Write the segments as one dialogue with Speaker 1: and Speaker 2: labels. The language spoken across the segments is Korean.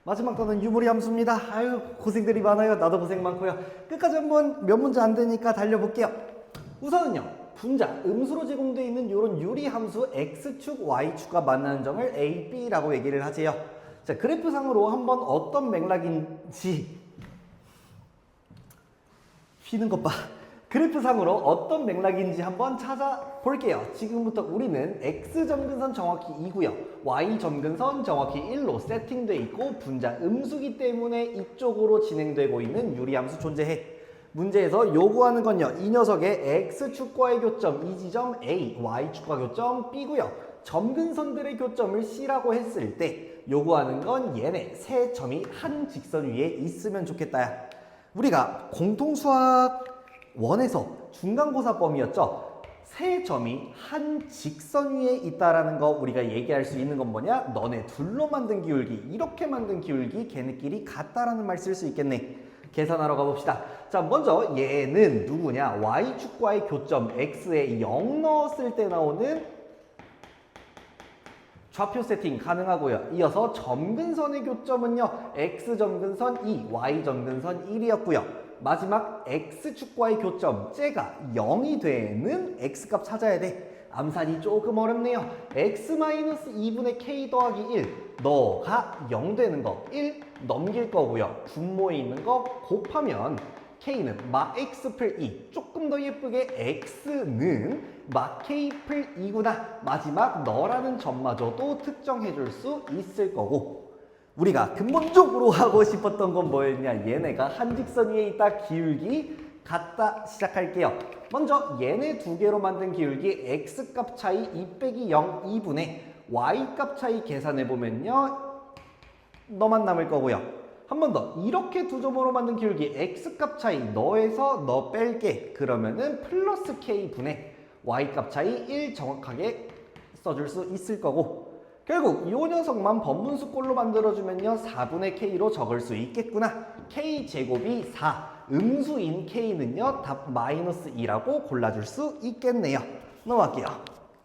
Speaker 1: 마지막 거는 유무리 함수입니다. 아유, 고생들이 많아요. 나도 고생 많고요. 끝까지 한번 몇 문제 안 되니까 달려볼게요. 우선은요, 분자, 음수로 제공되어 있는 이런 유리 함수 x축, y축과 만나는 점을 a, b라고 얘기를 하세요. 자, 그래프상으로 한번 어떤 맥락인지 휘는 것 봐. 그래프상으로 어떤 맥락인지 한번 찾아볼게요. 지금부터 우리는 x점근선 정확히 2고요. y점근선 정확히 1로 세팅돼 있고 분자 음수기 때문에 이쪽으로 진행되고 있는 유리함수 존재해. 문제에서 요구하는 건요. 이 녀석의 x축과의 교점 이 지점 A, y축과 교점 B고요. 점근선들의 교점을 C라고 했을 때 요구하는 건 얘네 세 점이 한 직선 위에 있으면 좋겠다. 우리가 공통수학 원에서 중간고사 범위였죠. 세 점이 한 직선 위에 있다라는 거 우리가 얘기할 수 있는 건 뭐냐? 너네 둘로 만든 기울기, 이렇게 만든 기울기 걔네끼리 같다라는 말 쓸 수 있겠네. 계산하러 가봅시다. 자, 먼저 얘는 누구냐? y축과의 교점 x에 0 넣었을 때 나오는 좌표 세팅 가능하고요. 이어서 점근선의 교점은요. x점근선 2, y점근선 1이었고요. 마지막 x축과의 교점 쟤가 0이 되는 x값 찾아야 돼. 암산이 조금 어렵네요. x-2분의 k 더하기 1 너가 0 되는 거 1 넘길 거고요. 분모에 있는 거 곱하면 k는 막 x 풀 2 조금 더 예쁘게 x는 막 k 풀 2구나. 마지막 너라는 점마저도 특정해 줄 수 있을 거고 우리가 근본적으로 하고 싶었던 건 뭐였냐? 얘네가 한 직선 위에 있다 기울기 같다 시작할게요. 먼저 얘네 두 개로 만든 기울기 x값 차이 2 빼기 0 2분의 y값 차이 계산해보면요. 너만 남을 거고요. 한 번 더 이렇게 두 점으로 만든 기울기 x값 차이 너에서 너 뺄게. 그러면은 플러스 k분의 y값 차이 1 정확하게 써줄 수 있을 거고 결국 이 녀석만 번분수꼴로 만들어주면요. 4분의 k로 적을 수 있겠구나. k제곱이 4. 음수인 k는요. 답 마이너스 2라고 골라줄 수 있겠네요. 넘어갈게요.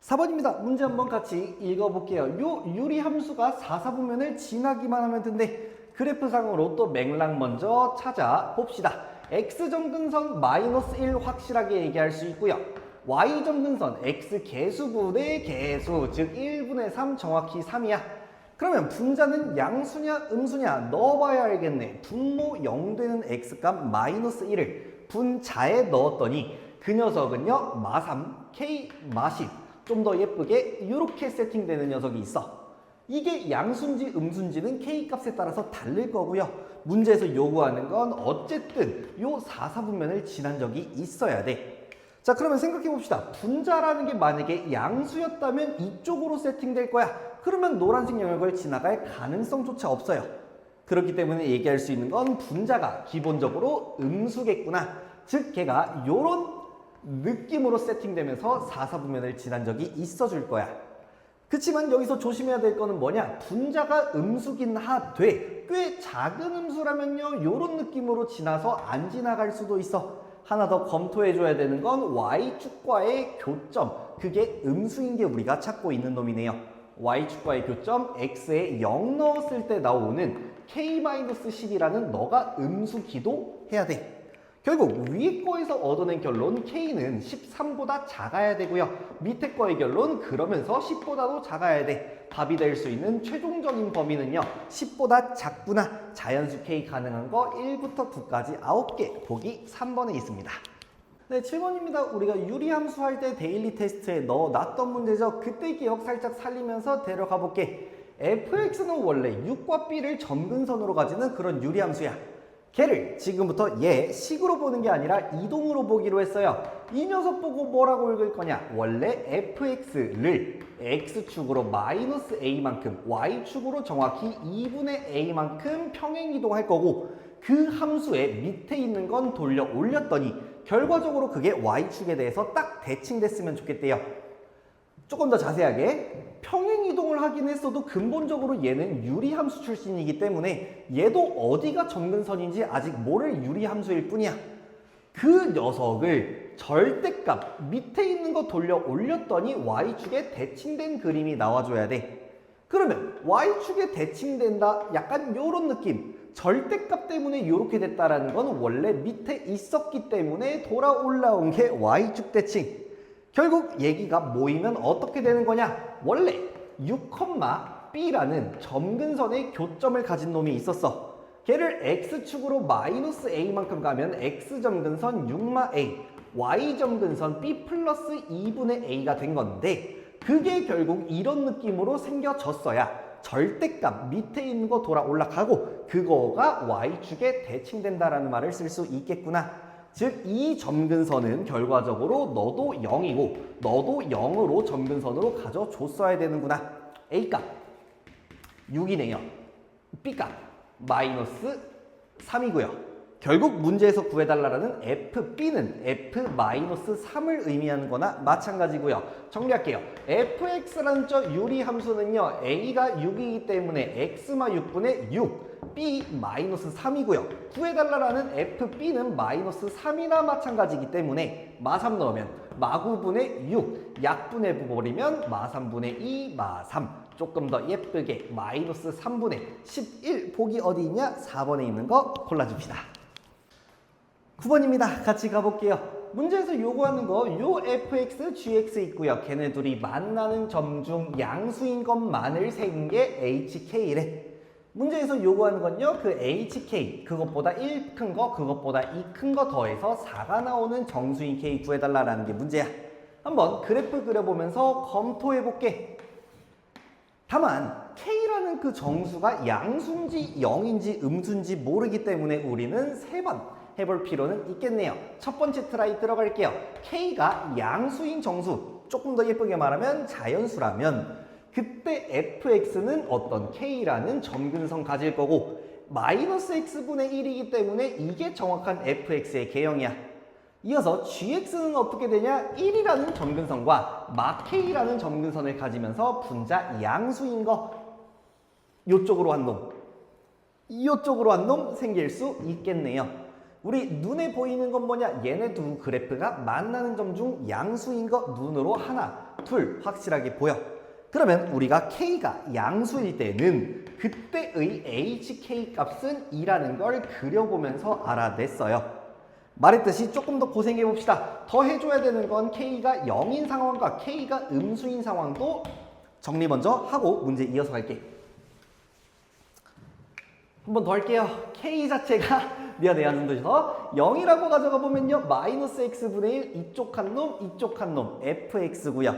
Speaker 1: 4번입니다. 문제 한번 같이 읽어볼게요. 요 유리함수가 4, 4분면을 지나기만 하면 된대. 그래프상으로 또 맥락 먼저 찾아봅시다. x점근선 마이너스 1 확실하게 얘기할 수 있고요. y점근선 x 개수분의 개수 즉 1분의 3 정확히 3이야. 그러면 분자는 양수냐 음수냐 넣어봐야 알겠네. 분모 0 되는 x값 마이너스 1을 분자에 넣었더니 그 녀석은요 마3 k 마10 좀 더 예쁘게 이렇게 세팅되는 녀석이 있어. 이게 양수인지 음수인지는 k값에 따라서 다를 거고요. 문제에서 요구하는 건 어쨌든 요 4, 4분면을 지난 적이 있어야 돼. 자, 그러면 생각해 봅시다. 분자라는 게 만약에 양수였다면 이쪽으로 세팅될 거야. 그러면 노란색 영역을 지나갈 가능성조차 없어요. 그렇기 때문에 얘기할 수 있는 건 분자가 기본적으로 음수겠구나. 즉 걔가 요런 느낌으로 세팅되면서 4, 4분면을 지난 적이 있어 줄 거야. 그치만 여기서 조심해야 될 거는 뭐냐? 분자가 음수긴 하되 꽤 작은 음수라면요 요런 느낌으로 지나서 안 지나갈 수도 있어. 하나 더 검토해 줘야 되는 건 y축과의 교점. 그게 음수인 게 우리가 찾고 있는 놈이네요. y축과의 교점 x에 0 넣었을 때 나오는 k-10이라는 너가 음수기도 해야 돼. 결국 위에 거에서 얻어낸 결론 k는 13보다 작아야 되고요. 밑에 거의 결론 그러면서 10보다도 작아야 돼. 답이 될 수 있는 최종적인 범위는요. 10보다 작구나. 자연수 k 가능한 거 1부터 9까지 9개. 보기 3번에 있습니다. 네, 7번입니다. 우리가 유리함수 할 때 데일리 테스트에 넣어놨던 문제죠. 그때 기억 살짝 살리면서 데려가 볼게. fx는 원래 6과 b를 점근선으로 가지는 그런 유리함수야. 걔를 지금부터 얘 식으로 보는 게 아니라 이동으로 보기로 했어요. 이 녀석 보고 뭐라고 읽을 거냐? 원래 fx를 x축으로 마이너스 a만큼 y축으로 정확히 2분의 a만큼 평행이동할 거고 그 함수의 밑에 있는 건 돌려 올렸더니 결과적으로 그게 y축에 대해서 딱 대칭됐으면 좋겠대요. 조금 더 자세하게 평행이동을 하긴 했어도 근본적으로 얘는 유리함수 출신이기 때문에 얘도 어디가 점근선인지 아직 모를 유리함수일 뿐이야. 그 녀석을 절대값 밑에 있는 거 돌려 올렸더니 y축에 대칭된 그림이 나와줘야 돼. 그러면 y축에 대칭된다, 약간 요런 느낌. 절대값 때문에 이렇게 됐다라는 건 원래 밑에 있었기 때문에 돌아 올라온 게 y축 대칭. 결국 얘기가 모이면 어떻게 되는 거냐? 원래 6,b라는 점근선의 교점을 가진 놈이 있었어. 걔를 x축으로 마이너스 a만큼 가면 x점근선 6a, y점근선 b 플러스 2분의 a가 된 건데, 그게 결국 이런 느낌으로 생겨졌어야 절대값 밑에 있는 거 돌아 올라가고 그거가 y축에 대칭된다라는 말을 쓸 수 있겠구나. 즉 이 점근선은 결과적으로 너도 0이고 너도 0으로 점근선으로 가져줬어야 되는구나. a값 6이네요. b값 마이너스 3이고요. 결국 문제에서 구해달라는 fb는 f-3을 의미하는 거나 마찬가지고요. 정리할게요. fx라는 저 유리함수는요. a가 6이기 때문에 x마6분의 6, b-3이고요. 구해달라는 fb는 마이너스 3이나 마찬가지이기 때문에 마3 넣으면 마9분의 6, 약분해버리면 마3분의 2, 마3. 조금 더 예쁘게 마이너스 3분의 11 보기 어디 있냐? 4번에 있는 거 골라줍시다. 9번입니다. 같이 가볼게요. 문제에서 요구하는 거 요 fx, gx 있고요. 걔네 둘이 만나는 점 중 양수인 것만을 세운 게 hk래. 문제에서 요구하는 건요. 그 hk, 그것보다 1 큰 거, 그것보다 2 큰 거 더해서 4가 나오는 정수인 k 구해달라는 게 문제야. 한번 그래프 그려보면서 검토해볼게. 다만 k라는 그 정수가 양수인지 0인지 음수인지 모르기 때문에 우리는 3번 해볼 필요는 있겠네요. 첫 번째 트라이 들어갈게요. k가 양수인 정수, 조금 더 예쁘게 말하면 자연수라면 그때 fx는 어떤 k라는 점근선 가질 거고 마이너스 x분의 1이기 때문에 이게 정확한 fx의 개형이야. 이어서 gx는 어떻게 되냐? 1이라는 점근선과 마k라는 점근선을 가지면서 분자 양수인 거, 요쪽으로 한 놈, 요쪽으로 한 놈 생길 수 있겠네요. 우리 눈에 보이는 건 뭐냐? 얘네 두 그래프가 만나는 점 중 양수인 거 눈으로 하나, 둘 확실하게 보여. 그러면 우리가 k가 양수일 때는 그때의 hk 값은 2라는 걸 그려보면서 알아냈어요. 말했듯이 조금 더 고생해 봅시다. 더 해줘야 되는 건 k가 0인 상황과 k가 음수인 상황도 정리 먼저 하고 문제 이어서 갈게. 한 번 더 할게요. k 자체가 미안해요. 좀 더 0이라고 가져가 보면요. 마이너스 x분의 1 이쪽 한 놈, 이쪽 한 놈 fx고요.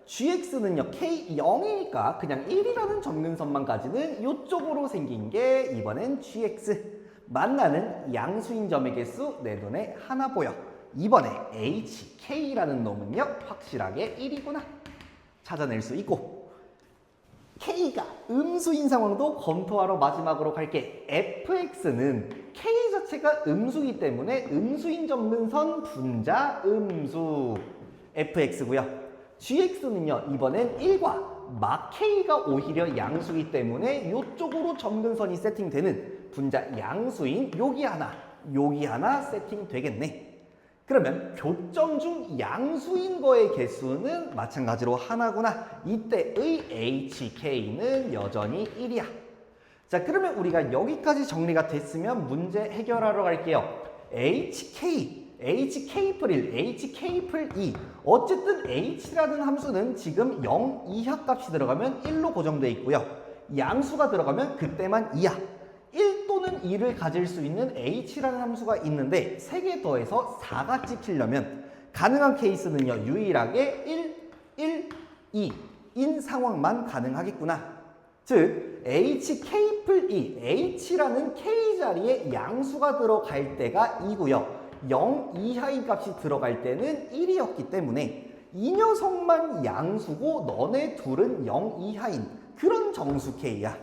Speaker 1: gx는요. k 0이니까 그냥 1이라는 점근선만 가지는 이쪽으로 생긴 게 이번엔 gx. 만나는 양수인 점의 개수 내 눈에 하나 보여. 이번에 hk라는 놈은요. 확실하게 1이구나. 찾아낼 수 있고. k가 음수인 상황도 검토하러 마지막으로 갈게. fx는 k 자체가 음수이기 때문에 음수인 점근선 분자 음수 fx고요. gx는요. 이번엔 1과 마k가 오히려 양수이기 때문에 이쪽으로 점근선이 세팅되는 분자 양수인 여기 하나 세팅되겠네. 그러면 교점 중 양수인 거의 개수는 마찬가지로 하나구나. 이때의 hk는 여전히 1이야. 자, 그러면 우리가 여기까지 정리가 됐으면 문제 해결하러 갈게요. hk플1, hk플2. 어쨌든 h라는 함수는 지금 0 이하 값이 들어가면 1로 고정되어 있고요. 양수가 들어가면 그때만 2야. 1 또는 2를 가질 수 있는 h라는 함수가 있는데 3개 더해서 4가 찍히려면 가능한 케이스는요. 유일하게 1, 2 인 상황만 가능하겠구나. 즉 hk플2, h라는 k 자리에 양수가 들어갈 때가 2고요. 0 이하인 값이 들어갈 때는 1이었기 때문에 이 녀석만 양수고 너네 둘은 0 이하인 그런 정수 k야.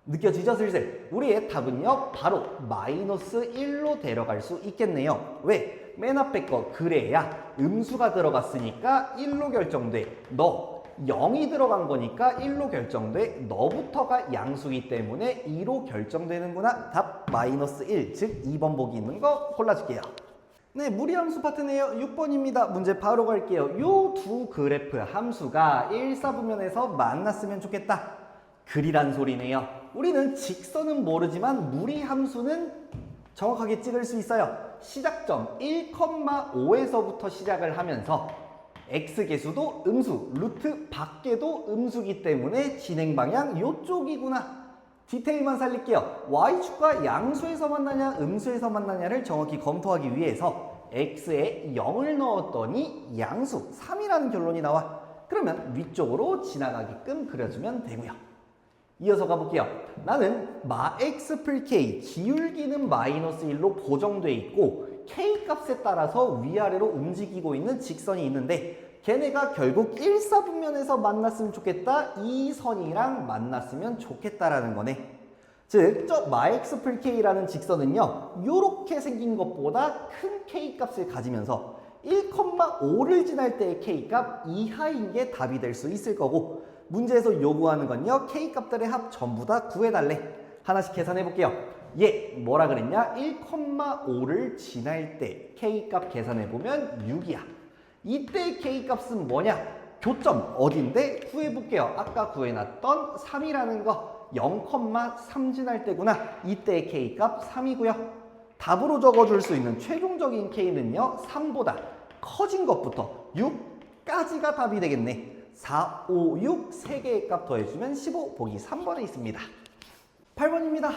Speaker 1: 느껴지죠 슬슬? 우리의 답은요 바로 마이너스 1로 데려갈 수 있겠네요. 왜? 맨 앞에 거 그래야 음수가 들어갔으니까 1로 결정돼. 너 0이 들어간 거니까 1로 결정돼. 너부터가 양수이기 때문에 2로 결정되는구나. 답 마이너스 1, 즉 2번 보기 있는 거 골라줄게요. 네, 무리함수 파트네요. 6번입니다. 문제 바로 갈게요. 요 두 그래프 함수가 1, 4분면에서 만났으면 좋겠다. 글이란 소리네요. 우리는 직선은 모르지만 무리함수는 정확하게 찍을 수 있어요. 시작점 1,5에서부터 시작을 하면서 x계수도 음수, 루트 밖에도 음수기 때문에 진행 방향 요쪽이구나. 디테일만 살릴게요. y축과 양수에서 만나냐 음수에서 만나냐를 정확히 검토하기 위해서 x에 0을 넣었더니 양수 3이라는 결론이 나와. 그러면 위쪽으로 지나가게끔 그려주면 되고요. 이어서 가볼게요. 나는 마x 풀 k, 기울기는 -1로 보정돼 있고 k 값에 따라서 위아래로 움직이고 있는 직선이 있는데 걔네가 결국 1사분면에서 만났으면 좋겠다. 이 선이랑 만났으면 좋겠다라는 거네. 즉, 저 마x 풀 k라는 직선은요. 요렇게 생긴 것보다 큰 k 값을 가지면서 1,5를 지날 때의 k 값 이하인 게 답이 될 수 있을 거고 문제에서 요구하는 건요. k 값들의 합 전부 다 구해달래. 하나씩 계산해 볼게요. 얘 뭐라 그랬냐? 1,5를 지날 때 k 값 계산해 보면 6이야. 이때 k 값은 뭐냐? 교점 어딘데? 구해 볼게요. 아까 구해놨던 3이라는 거 0,3 지날 때구나. 이때의 k 값 3이고요. 답으로 적어줄 수 있는 최종적인 k는요. 3보다 커진 것부터 6까지가 답이 되겠네. 4, 5, 6 3개의 값 더해주면 15 보기 3번에 있습니다. 8번입니다.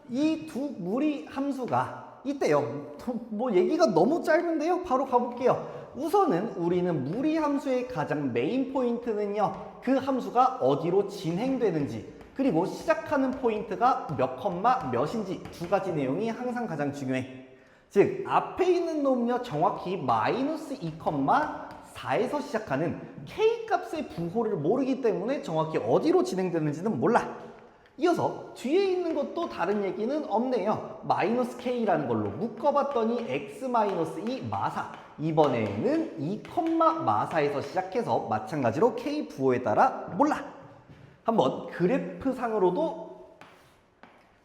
Speaker 1: 이 두 무리 함수가 있대요. 뭐 얘기가 너무 짧은데요. 바로 가볼게요. 우선은 우리는 무리 함수의 가장 메인 포인트는요. 그 함수가 어디로 진행되는지 그리고 시작하는 포인트가 몇 컴마 몇인지 두 가지 내용이 항상 가장 중요해. 즉 앞에 있는 놈요 정확히 -2, 4에서 시작하는 k 값의 부호를 모르기 때문에 정확히 어디로 진행되는지는 몰라. 이어서 뒤에 있는 것도 다른 얘기는 없네요. -k라는 걸로 묶어봤더니 x-2 마사. 이번에는 2, 마사에서 시작해서 마찬가지로 k 부호에 따라 몰라. 한번 그래프상으로도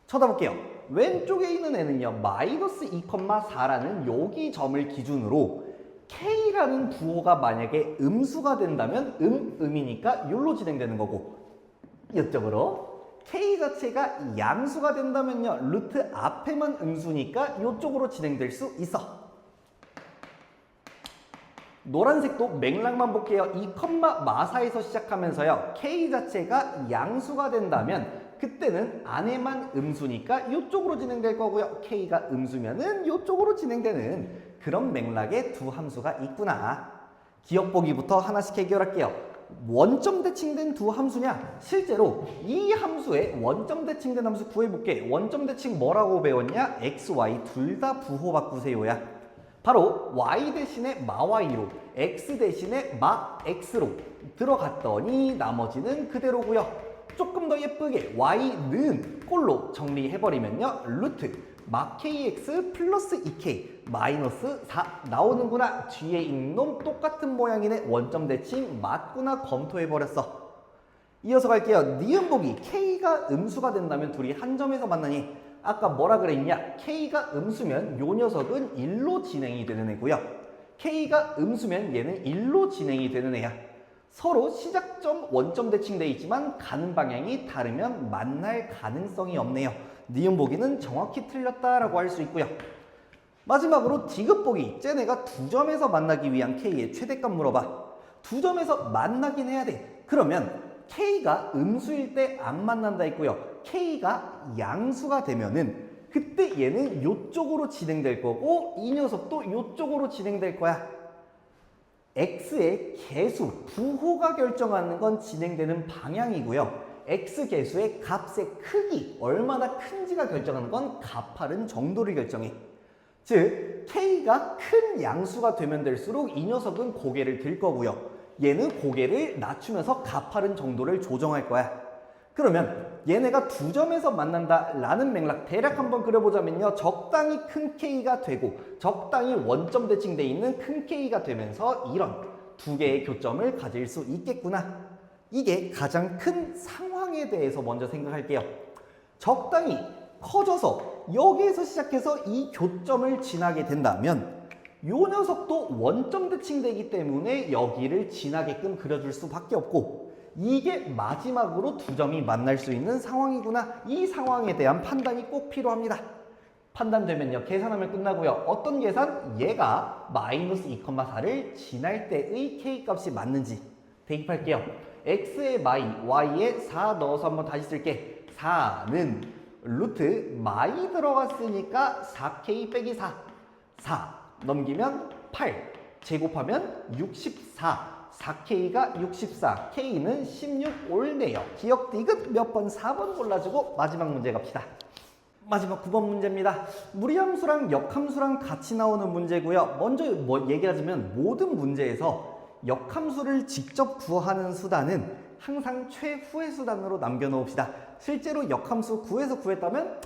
Speaker 1: 쳐다볼게요. 왼쪽에 있는 애는요. -2,4라는 여기 점을 기준으로 k라는 부호가 만약에 음수가 된다면 음이니까 여기로 진행되는 거고 이쪽으로 k 자체가 양수가 된다면요. 루트 앞에만 음수니까 이쪽으로 진행될 수 있어. 노란색도 맥락만 볼게요. 2, 마사에서 시작하면서요. k 자체가 양수가 된다면 그때는 안에만 음수니까 이쪽으로 진행될 거고요. k가 음수면은 이쪽으로 진행되는 그런 맥락의 두 함수가 있구나. 기억 보기부터 하나씩 해결할게요. 원점 대칭된 두 함수냐? 실제로 이 함수의 원점 대칭된 함수 구해볼게. 원점 대칭 뭐라고 배웠냐? x, y 둘 다 부호 바꾸세요야. 바로 y 대신에 마y로 x 대신에 마x로 들어갔더니 나머지는 그대로고요. 조금 더 예쁘게 y는 꼴로 정리해버리면요. 루트 막-kx 플러스 2k 마이너스 4 나오는구나. 뒤에 있는 놈 똑같은 모양이네. 원점 대칭 맞구나. 검토해버렸어. 이어서 갈게요. 니은 보기. k가 음수가 된다면 둘이 한 점에서 만나니 아까 뭐라 그랬냐? k가 음수면 요 녀석은 1로 진행이 되는 애고요. k가 음수면 얘는 1로 진행이 되는 애야. 서로 시작점 원점 대칭돼 있지만 가는 방향이 다르면 만날 가능성이 없네요. 니은 보기는 정확히 틀렸다라고 할 수 있고요. 마지막으로 디귿 보기. 쟤네가 두 점에서 만나기 위한 k의 최대값 물어봐. 두 점에서 만나긴 해야 돼. 그러면 k가 음수일 때 안 만난다 했고요. k가 양수가 되면은 그때 얘는 요쪽으로 진행될 거고 이 녀석도 요쪽으로 진행될 거야. x의 개수, 부호가 결정하는 건 진행되는 방향이고요. x 개수의 값의 크기, 얼마나 큰지가 결정하는 건 가파른 정도를 결정해. 즉, k가 큰 양수가 되면 될수록 이 녀석은 고개를 들 거고요. 얘는 고개를 낮추면서 가파른 정도를 조정할 거야. 그러면 얘네가 두 점에서 만난다라는 맥락 대략 한번 그려보자면요. 적당히 큰 K가 되고 적당히 원점 대칭돼 있는 큰 K가 되면서 이런 두 개의 교점을 가질 수 있겠구나. 이게 가장 큰 상황에 대해서 먼저 생각할게요. 적당히 커져서 여기에서 시작해서 이 교점을 지나게 된다면 요 녀석도 원점 대칭되기 때문에 여기를 지나게끔 그려줄 수밖에 없고 이게 마지막으로 두 점이 만날 수 있는 상황이구나. 이 상황에 대한 판단이 꼭 필요합니다. 판단되면요, 계산하면 끝나고요. 어떤 계산? 얘가 마이너스 2,4를 지날 때의 K값이 맞는지 대입할게요. X에 마이, Y에 4 넣어서 한번 다시 쓸게. 4는 루트 마이 들어갔으니까 4K 빼기 4 넘기면 8 제곱하면 64 4K가 64 K는 16 옳네요. 기억 디귿 몇 번? 4번 골라주고 마지막 문제 갑시다. 마지막 9번 문제입니다. 무리함수랑 역함수랑 같이 나오는 문제고요. 먼저 얘기하자면 모든 문제에서 역함수를 직접 구하는 수단은 항상 최후의 수단으로 남겨놓읍시다. 실제로 역함수 구해서 구했다면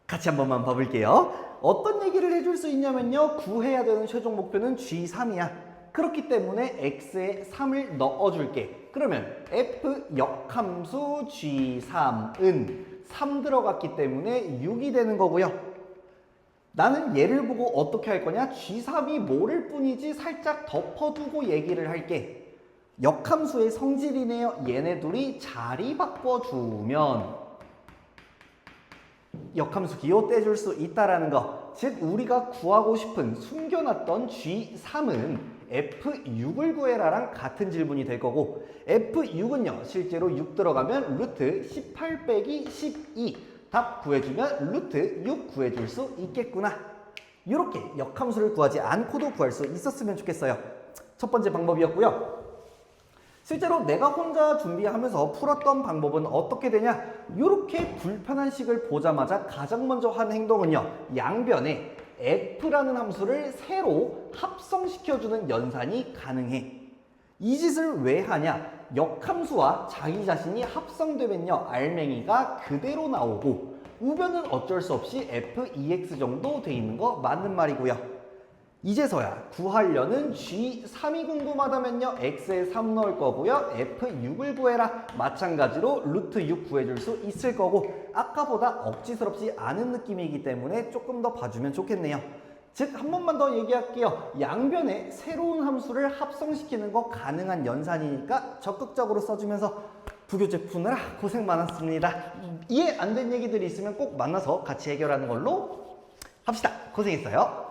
Speaker 1: 같이 한 번만 봐볼게요. 어떤 얘기를 해줄 수 있냐면요. 구해야 되는 최종 목표는 G3이야. 그렇기 때문에 X에 3을 넣어줄게. 그러면 F 역함수 G3은 3 들어갔기 때문에 6이 되는 거고요. 나는 얘를 보고 어떻게 할 거냐? G3이 모를 뿐이지 살짝 덮어두고 얘기를 할게. 역함수의 성질이네요. 얘네 둘이 자리 바꿔주면 역함수 기호 떼줄 수 있다라는 거. 즉 우리가 구하고 싶은 숨겨놨던 G3은 F6을 구해라랑 같은 질문이 될 거고, F6은요 실제로 6 들어가면 루트 18 빼기 12 답 구해주면 루트 6 구해줄 수 있겠구나. 이렇게 역함수를 구하지 않고도 구할 수 있었으면 좋겠어요. 첫 번째 방법이었고요. 실제로 내가 혼자 준비하면서 풀었던 방법은 어떻게 되냐? 이렇게 불편한 식을 보자마자 가장 먼저 한 행동은요, 양변에 F라는 함수를 새로 합성시켜주는 연산이 가능해. 이 짓을 왜 하냐? 역함수와 자기 자신이 합성되면요, 알맹이가 그대로 나오고 우변은 어쩔 수 없이 F2x 정도 돼 있는 거 맞는 말이고요. 이제서야 구하려는 G3이 궁금하다면요, X에 3 넣을 거고요. F6을 구해라. 마찬가지로 루트 6 구해줄 수 있을 거고, 아까보다 억지스럽지 않은 느낌이기 때문에 조금 더 봐주면 좋겠네요. 즉, 한 번만 더 얘기할게요. 양변에 새로운 함수를 합성시키는 거 가능한 연산이니까 적극적으로 써주면서 부교재 푸느라 고생 많았습니다. 이해 안 된 얘기들이 있으면 꼭 만나서 같이 해결하는 걸로 합시다. 고생했어요.